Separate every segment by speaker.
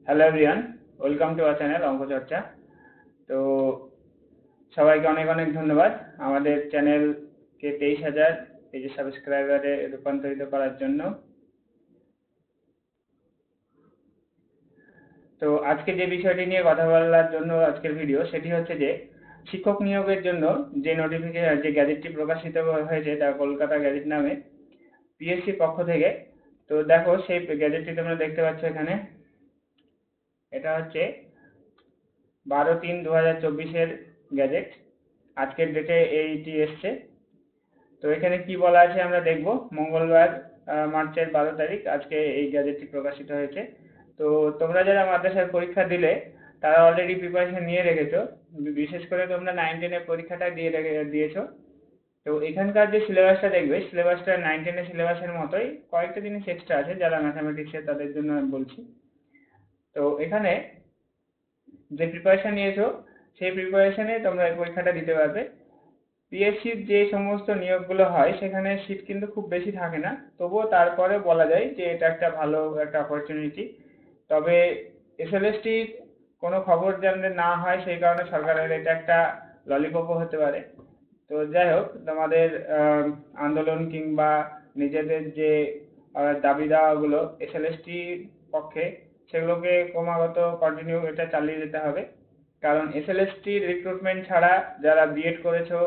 Speaker 1: Hello everyone, welcome to our channel অঙ্ক চর্চা। তো সবাইকে অনেক অনেক ধন্যবাদ আমাদের চ্যানেলকে 23,000 এই যে সাবস্ক্রাইবারে রূপান্তরিত করার জন্য। তো আজকে যে বিষয়টি নিয়ে কথা বলার জন্য আজকের ভিডিও সেটি হচ্ছে যে শিক্ষক নিয়োগের জন্য যে নোটিফিকেশন যে গ্যাজেটটি প্রকাশিত হয়েছে তা কলকাতা গ্যাজেট নামে পিএসসি পক্ষ থেকে। তো দেখো সেই গ্যাজেটটি তোমরা দেখতে পাচ্ছ এখানে। এটা হচ্ছে 12/3/2024 গ্যাজেট। আজকের ডেটে এইটি এসছে। তো এখানে কি বলা আছে আমরা দেখব। মঙ্গলবার মার্চের 12 তারিখ আজকে এই গ্যাজেটটি প্রকাশিত হয়েছে। তো তোমরা যারা মাদ্রাসার পরীক্ষা দিলে তারা অলরেডি প্রিপারেশন নিয়ে রেখেছো, বিশেষ করে তোমরা 9-10 পরীক্ষাটা দিয়েছো। তো এখানকার যে সিলেবাসটা দেখবে, সিলেবাসটা 9-10 সিলেবাসের মতোই, কয়েকটা জিনিস এক্সট্রা আছে যারা ম্যাথামেটিক্সে তাদের জন্য আমি বলছি। তো এখানে যে প্রিপারেশন নিয়েছো সেই প্রিপারেশনে তোমরা এই পরীক্ষাটা দিতে পারবে। পিএসসির যে সমস্ত নিয়োগগুলো হয় সেখানে সিট কিন্তু খুব বেশি থাকে না, তবুও তারপরে বলা যায় যে এটা একটা ভালো একটা অপরচুনিটি। তবে এসএলএসটির কোনো খবর জানলে না হয় সেই কারণে সরকারের এটা একটা ললিপপও হতে পারে। তো যাই হোক, তোমাদের আন্দোলন কিংবা নিজেদের যে দাবি দাওয়াগুলো এসএলএসটির পক্ষে, সেগুলোকে ক্রমাগত কন্টিনিউ এটা চালিয়ে যেতে হবে। কারণ এসএলএসটির রিক্রুটমেন্ট ছাড়া যারা বিএড করেছো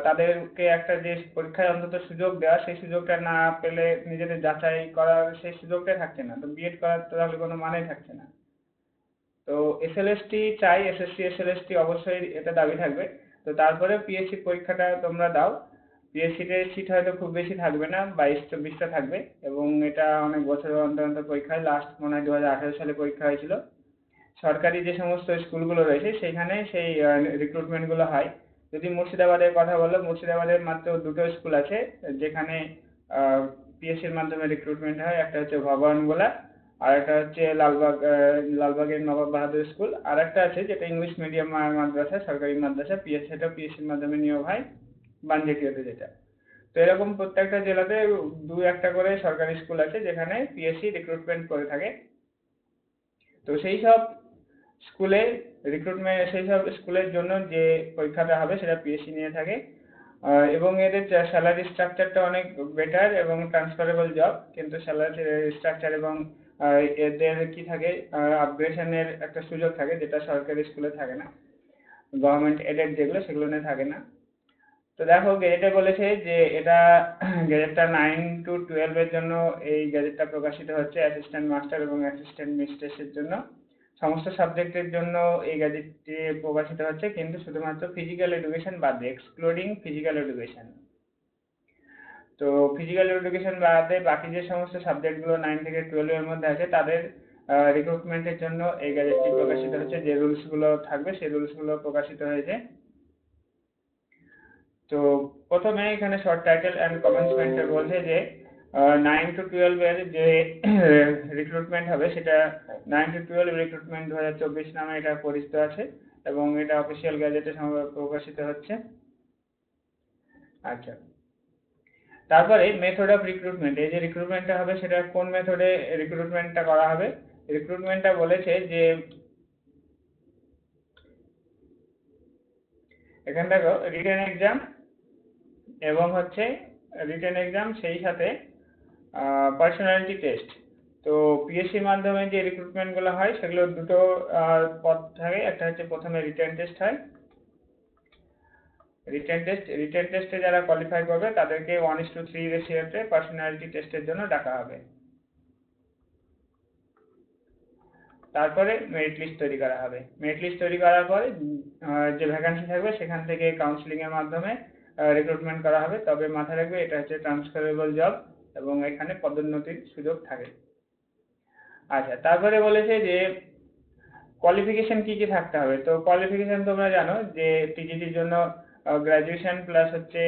Speaker 1: তাদেরকে একটা যে পরীক্ষায় অন্তত সুযোগ দেওয়া, সেই সুযোগটা না পেলে নিজেদের যাচাই করার সেই সুযোগটা থাকছে না, তো বিএড করার তো তাহলে কোনো মানেই থাকছে না। তো এসএলএসটি চাই, এসএসসি এসএলএসটি অবশ্যই এটা দাবি থাকবে। তো তারপরে পিএসসি পরীক্ষাটা তোমরা দাও। পিএসসিতে সিট হয়তো খুব বেশি থাকবে না, 22-24টা থাকবে, এবং এটা অনেক বছর অন্তর অন্তর পরীক্ষা হয়। লাস্ট মনে হয় 2018 সালে পরীক্ষা হয়েছিল। সরকারি যে সমস্ত স্কুলগুলো রয়েছে সেখানে সেই রিক্রুটমেন্টগুলো হয়। যদি মুর্শিদাবাদের কথা বলো, মুর্শিদাবাদের মাত্র দুটো স্কুল আছে যেখানে পিএসসির মাধ্যমে রিক্রুটমেন্ট হয়। একটা হচ্ছে ভবানগোলা, আর একটা হচ্ছে লালবাগের নবাব বাহাদুর স্কুল, আর একটা আছে যেটা ইংলিশ মিডিয়াম মাদ্রাসা, সরকারি মাদ্রাসা, সেটা পিএসসির মাধ্যমে নিয়োগ হয়, বানজেটিয়াতে যেটা। তো এরকম প্রত্যেকটা জেলাতে দু একটা করে সরকারি স্কুল আছে যেখানে পিএসসি রিক্রুটমেন্ট করে থাকে। তো সেই সব স্কুলের জন্য যে পরীক্ষাটা হবে সেটা পিএসসি নিয়ে থাকে। এবং এদের স্যালারি স্ট্রাকচারটা অনেক বেটার এবং ট্রান্সফারেবল জব, কিন্তু স্যালারি স্ট্রাকচার এবং এদের কি থাকে, আপগ্রেশনের একটা সুযোগ থাকে যেটা সরকারি স্কুলে থাকে না, গভর্নমেন্ট এডেড যেগুলো সেগুলো নিয়ে থাকে না। তো দেখো গেজেটে বলেছে যে এটা গেজেটটা 9-12 এর জন্য এই গেজেটটা প্রকাশিত হচ্ছে, অ্যাসিস্ট্যান্ট মাস্টার এবং অ্যাসিস্ট্যান্ট মিস্ট্রেসের জন্য, সমস্ত সাবজেক্টের জন্য এই গেজেটটি প্রকাশিত হচ্ছে, কিন্তু শুধুমাত্র ফিজিক্যাল এডুকেশন বাদে, এক্সক্লুডিং ফিজিক্যাল এডুকেশন। তো ফিজিক্যাল এডুকেশন বাদে বাকি যে সমস্ত সাবজেক্টগুলো 9 থেকে 12 এর মধ্যে আছে তাদের রিক্রুটমেন্টের জন্য এই গ্যাজেটটি প্রকাশিত হচ্ছে। যে রুলসগুলো থাকবে সেই রুলসগুলো প্রকাশিত হয়েছে। তো প্রথমে এখানে শর্ট টাইটেল অ্যান্ড কমেন্সমেন্টে বলছে যে 9 to 12 এর যে রিক্রুটমেন্ট হবে সেটা 9 to 12 রিক্রুটমেন্ট 2024 নামে এটা পরিচিত আছে, এবং এটা অফিসিয়াল গ্যাজেটে প্রকাশিত হচ্ছে। আচ্ছা, তারপরে মেথড অফ রিক্রুটমেন্ট, এই যে রিক্রুটমেন্টটা হবে সেটা কোন মেথডে রিক্রুটমেন্টটা করা হবে। রিক্রুটমেন্টটা বলেছে যে এখানে দেখো রিটেন এক্সাম এবং হচ্ছে রিটেন এক্সাম সেই সাথে পার্সোনালিটি টেস্ট। তো পিএসসির মাধ্যমে যে রিক্রুটমেন্টগুলো হয় সেগুলো দুটো পথ থাকে। একটা হচ্ছে প্রথমে রিটেন টেস্ট হয়। রিটেন টেস্টে যারা কোয়ালিফাই করবে তাদেরকে 1:3 রেশিওতে পার্সোনালিটি টেস্টের জন্য ডাকা হবে। তারপরে মেরিট লিস্ট তৈরি করা হবে। মেরিট লিস্ট তৈরি করার পরে যে ভ্যাকান্সি থাকবে সেখান থেকে কাউন্সিলিং এর মাধ্যমে রিক্রুটমেন্ট করা হবে। তবে মাথায় রাখবে এটা হচ্ছে ট্রান্সফারেবল জব এবং এখানে পদোন্নতির সুযোগ থাকে। আচ্ছা, তারপরে বলেছে যে কোয়ালিফিকেশন কি কি থাকতে হবে। তো কোয়ালিফিকেশন তোমরা জানো যে টিজিটির জন্য গ্রাজুয়েশন প্লাস হচ্ছে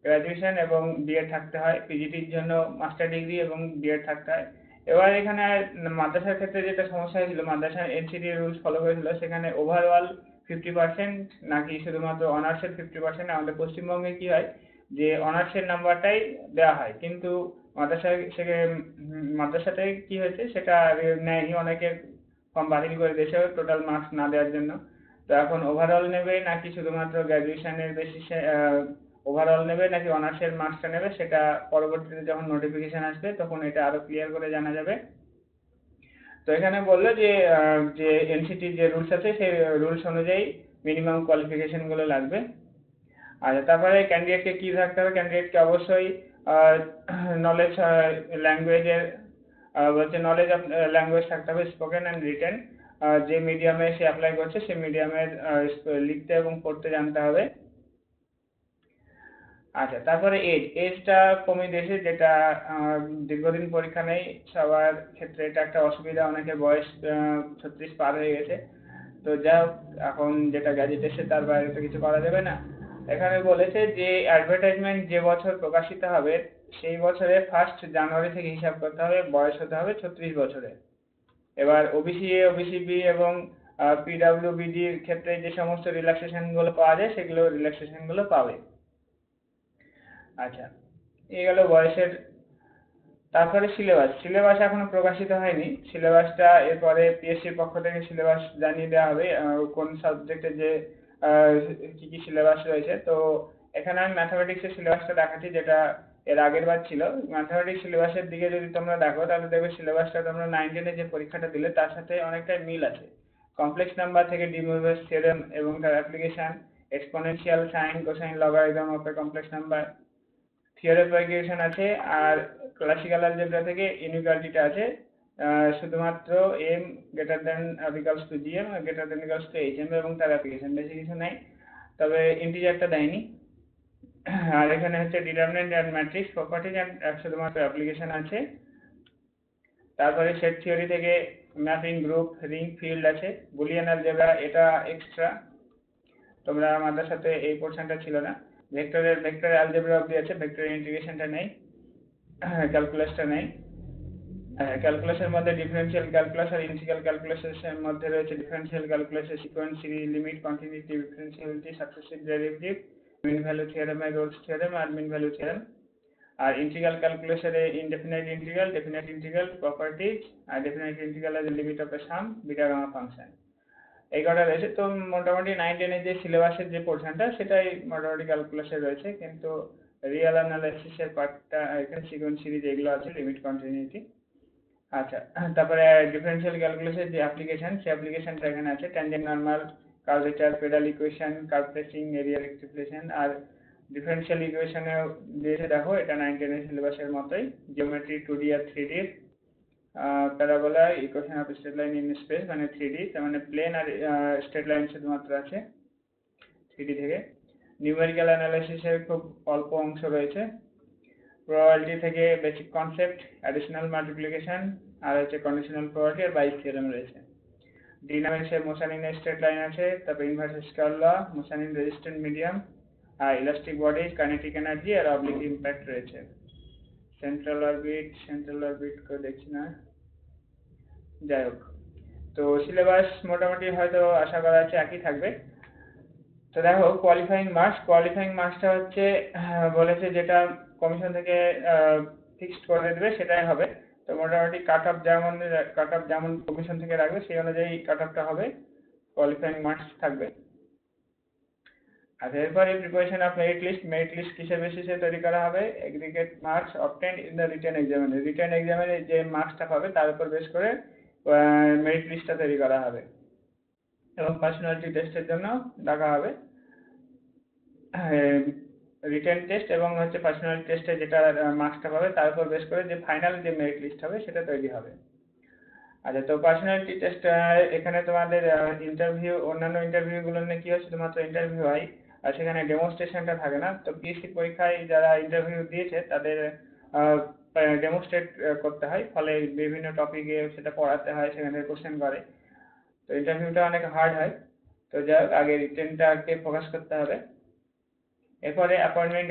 Speaker 1: গ্রাজুয়েশন এবং বিএড থাকতে হয়, পিজিটির জন্য মাস্টার ডিগ্রি এবং বিএড থাকতে হয়। এবার এখানে মাদ্রাসার ক্ষেত্রে যেটা সমস্যা হয়েছিল, মাদ্রাসা এনসিটি রুলস ফলো করেছিল, সেখানে ওভারঅল 50% নাকি শুধুমাত্র অনার্সের 50%। আমাদের পশ্চিমবঙ্গে কি হয় যে অনার্সের নাম্বারটাই দেওয়া হয়, কিন্তু মাদ্রাসাতে কি হয়েছে সেটা নেয়নি, অনেকের ফর্ম বাতিল করে দিয়েছে টোটাল মার্কস না দেওয়ার জন্য। তো এখন ওভারঅল নেবে নাকি শুধুমাত্র গ্র্যাজুয়েশনের বেসিসে ওভারঅল নেবে নাকি অনার্সের মার্কসটা নেবে, সেটা পরবর্তীতে যখন নোটিফিকেশন আসবে তখন এটা আরো ক্লিয়ার করে জানা যাবে। তো এখানে বললো যে যে এনসিটির যে রুলস আছে সেই রুলস অনুযায়ী মিনিমাম কোয়ালিফিকেশন গুলো লাগবে। আর তারপরে ক্যান্ডিডেটকে কি থাকতে হবে, ক্যান্ডিডেটকে অবশ্যই নলেজ ল্যাঙ্গুয়েজের বলছে নলেজ অফ ল্যাঙ্গুয়েজ থাকতে হবে, স্পোকেন অ্যান্ড রিটেন। যে মিডিয়ামে সে অ্যাপ্লাই করছে সেই মিডিয়ামের লিখতে এবং পড়তে জানতে হবে। আচ্ছা, তারপরে এজটা কমিয়ে দিয়েছে, যেটা দীর্ঘদিন পরীক্ষা নেই সবার ক্ষেত্রে এটা একটা অসুবিধা, অনেকের বয়স 36 পার হয়ে গেছে। তো যা হোক, এখন যেটা গ্যাজেট এসে তার বাইরে তো কিছু করা যাবে না। এখানে বলেছে যে অ্যাডভার্টাইজমেন্ট যে বছর প্রকাশিত হবে সেই বছরের 1 জানুয়ারি থেকে হিসাব করতে হবে, বয়স হতে হবে 36 বছরের। এবার ওবিসি এ, ওবিসি বি এবং পিডব্লিউবিডি এর ক্ষেত্রে যে সমস্ত রিল্যাক্সেশন গুলো পাওয়া যায় সেগুলো রিল্যাক্সেশন গুলো পাবে। আচ্ছা, এই গেল বয়সের। তারপরে সিলেবাস এখনো প্রকাশিত হয়নি। সিলেবাসটা এরপরে পিএসসির পক্ষ থেকে সিলেবাস জানিয়ে দেওয়া হবে, কোন সাবজেক্টে যে কি কি সিলেবাস রয়েছে। তো এখানে আমি ম্যাথামেটিক্সের সিলেবাসটা দেখাচ্ছি, যেটা এর আগের বার ছিল। ম্যাথামেটিক্স সিলেবাসের দিকে যদি তোমরা দেখো তাহলে দেখবে সিলেবাসটা তোমরা 9-10 যে পরীক্ষাটা দিলে তার সাথে অনেকটাই মিল আছে। কমপ্লেক্স নাম্বার থেকে ডি মরিস থিওরেম এবং তার application, exponential, sine, cosine, logarithm of a complex number, theory of equation আছে। আর ক্লাসিক্যাল অ্যালজেব্রা থেকে ইনইকুয়ালিটিটা আছে। শুধুমাত্র m greater than equals to gm greater than equals to hm এবং তার অ্যাপ্লিকেশন, বেশি কিছু নাই। তবে ইন্টিজারটা দেয়নি। আর এখানে হচ্ছে determinant and matrix properties and শুধুমাত্র অ্যাপ্লিকেশন আছে। তারপরে সেট থিওরি থেকে ম্যাপিং, গ্রুপ, রিং, ফিল্ড আছে। বুলিয়ান অ্যালজেব্রা এটা এক্সট্রা, তোমরা আমাদের সাথে এই পোর্শনটা ছিল না। ভেক্টর অ্যালজেব্রা অবধি আছে, ভেক্টর ইন্টিগ্রেশনটা নেই, ক্যালকুলাসটা নেই। ক্যালকুলাসের মধ্যে ডিফারেনশিয়াল ক্যালকুলাস আর ইন্টিগ্রাল ক্যালকুলাসের মধ্যে রয়েছে ডিফারেনশিয়াল ক্যালকুলাসের sequence, series, limit, continuity, differentiality, successive derivative, mean value theorem, Rolle's theorem আর মিন ভ্যালু থিওরেম। আর ইন্টিগ্রাল ক্যালকুলাসের indefinite integral, definite integral, properties, আর ডেফিনাইট ইন্টিগ্রাল এর limit of a sum, beta gamma function. এই কটা রয়েছে। তো মোটামুটি 9-10 এর যে সিলেবাসের যে পোর্শনটা সেটাই মোটামুটি ক্যালকুলাসে রয়েছে, কিন্তু রিয়েল অ্যানালাইসিসের পার্টটা এখানে সিকোয়েন্স, সিরিজ এগুলো আছে, লিমিট, কন্টিনিউটি। আচ্ছা, তারপরে ডিফারেনশিয়াল ক্যালকুলাসের যে অ্যাপ্লিকেশন সেই অ্যাপ্লিকেশনটা এখানে আছে, tangent, normal, curvature, pedal equation, curve tracing, area rectification. আর ডিফারেনশিয়াল ইকুয়েশনে দিয়েছে দেখো, এটা 9-10 এর সিলেবাসের মতোই, জিওমেট্রি, 2D আর 3D, parabola, equation of straight line in space মানে 3D, তার মানে প্লেন আর স্ট্রেট লাইন শুধুমাত্র আছে 3D থেকে। নিউমেরিক্যাল অ্যানালাইসিসের খুব অল্প অংশ রয়েছে। প্রবাবিলিটি থেকে বেসিক কনসেপ্ট, অ্যাডিশনাল মাল্টিপ্লিকেশন, আর হচ্ছে কন্ডিশনাল প্রবাবিলিটি আর বাইস থিওরেম রয়েছে। ডিনামিক্সের মোশন ইন স্ট্রেট লাইন আছে, তারপর inverse scale law, motion in resistant medium, আর ইলাস্টিক বডি, কাইনেটিক এনার্জি আর অবলিক ইম্প্যাক্ট রয়েছে। সেন্ট্রাল অরবিট কেউ দেখছি না, যাই হোক। তো সিলেবাস মোটামুটি হয়তো আশা করা যাচ্ছে একই থাকবে। তো দেখো, কোয়ালিফাইং মার্কসটা হচ্ছে বলেছে যেটা কমিশন থেকে ফিক্সড করে দেবে সেটাই হবে। তো মোটামুটি কাট অফ যেমন কমিশন থেকে রাখবে সেই অনুযায়ী কাট অফটা হবে, কোয়ালিফাইং মার্কস থাকবে। আর এরপরে প্রিপারেশন অফ মেরিট লিস্ট কিসের বেসিসে তৈরি করা হবে, aggregate marks obtained in the written এক্সামিনে যে মার্কসটা পাবে তার উপর বেস করে মেরিট লিস্টটা তৈরি করা হবে এবং পার্সোনালিটি টেস্টের জন্য ডাকা হবে। রিটেন টেস্ট এবং হচ্ছে পার্সোনালিটি টেস্টে যেটা মার্কসটা পাবে তার উপর বেস করে যে ফাইনাল যে মেরিট লিস্ট হবে সেটা তৈরি হবে। আচ্ছা, তো পার্সোনালিটি টেস্ট এখানে তোমাদের ইন্টারভিউ, অন্যান্য ইন্টারভিউগুলো নিয়ে কি হয়, শুধুমাত্র ইন্টারভিউ হয় আর সেখানে ডেমনস্ট্রেশনটা থাকে না। তো পিএসসি পরীক্ষায় যারা ইন্টারভিউ দিয়েছে তাদের ডেমনস্ট্রেট করতে হয়, ফলে বিভিন্ন টপিকে সেটা পড়াতে হয়, সেখানে কোশ্চেন করে। তো ইন্টারভিউটা অনেক হার্ড হয়। তো যাই হোক, আগে রিটেনটাকে ফোকাস করতে হবে। এরপরে অ্যাপয়েন্টমেন্ট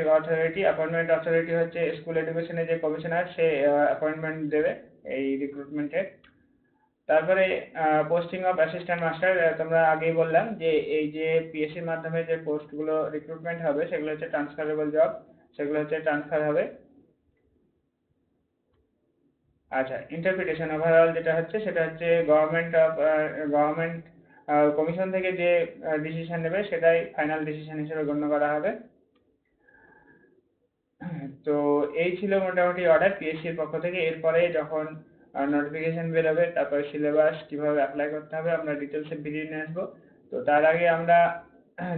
Speaker 1: অথরিটি হচ্ছে স্কুল এডুকেশনের যে কমিশনার, সে অ্যাপয়েন্টমেন্ট দেবে এই রিক্রুটমেন্টের। তারপরে পোস্টিং অফ অ্যাসিস্ট্যান্ট মাস্টার, তোমরা আগেই বললাম যে এই যে পিএসসির মাধ্যমে যে পোস্টগুলো রিক্রুটমেন্ট হবে সেগুলো হচ্ছে ট্রান্সফারেবল জব, সেগুলো হচ্ছে ট্রান্সফার হবে। আচ্ছা, ইন্টারপ্রিটেশন ওভারঅল যেটা হচ্ছে সেটা হচ্ছে গভর্নমেন্ট কমিশন থেকে যে ডিসিশন নেবে সেটাই ফাইনাল ডিসিশন হিসেবে গণ্য করা হবে। তো এই ছিল মোটামুটি অর্ডার পিএসসির পক্ষ থেকে। এরপরে যখন নোটিফিকেশন বেরোবে, তারপরে সিলেবাস কিভাবে অ্যাপ্লাই করতে হবে আমরা ডিটেলসে ভিডিও নিয়ে আসবো। তো তার আগে আমরা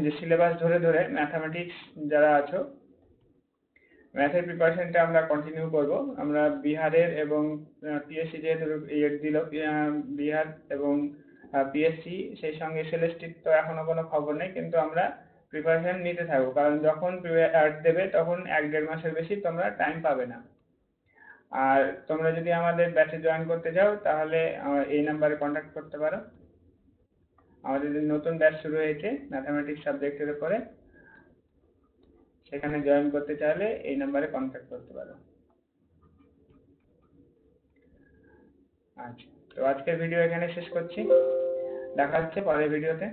Speaker 1: যে সিলেবাস ধরে ধরে ম্যাথামেটিক্স যারা আছো, ম্যাথের প্রিপারেশনটা আমরা কন্টিনিউ করব। আমরা বিহারের এবং পিএসসি যেহেতু ইয়ে দিল, বিহার এবং পিএসসি সেই সঙ্গে এসএলএসটির তো এখনো কোনো খবর নেই, কিন্তু আমরা প্রিপারেশন নিতে থাকবো, কারণ যখন দেবে তখন 1-1.5 মাসের বেশি তোমরা টাইম পাবে না। আর তোমরা যদি আমাদের ব্যাচে জয়েন করতে চাও তাহলে এই নাম্বারে কন্ট্যাক্ট করতে পারো। আমাদের যে নতুন ব্যাচ শুরু হয়েছে ম্যাথামেটিক্স সাবজেক্টের উপরে, সেখানে জয়েন করতে চাইলে এই নাম্বারে কন্ট্যাক্ট করতে পারো। আচ্ছা, তো আজকের ভিডিও এখানে শেষ করছি। দেখা হচ্ছে পরের ভিডিওতে।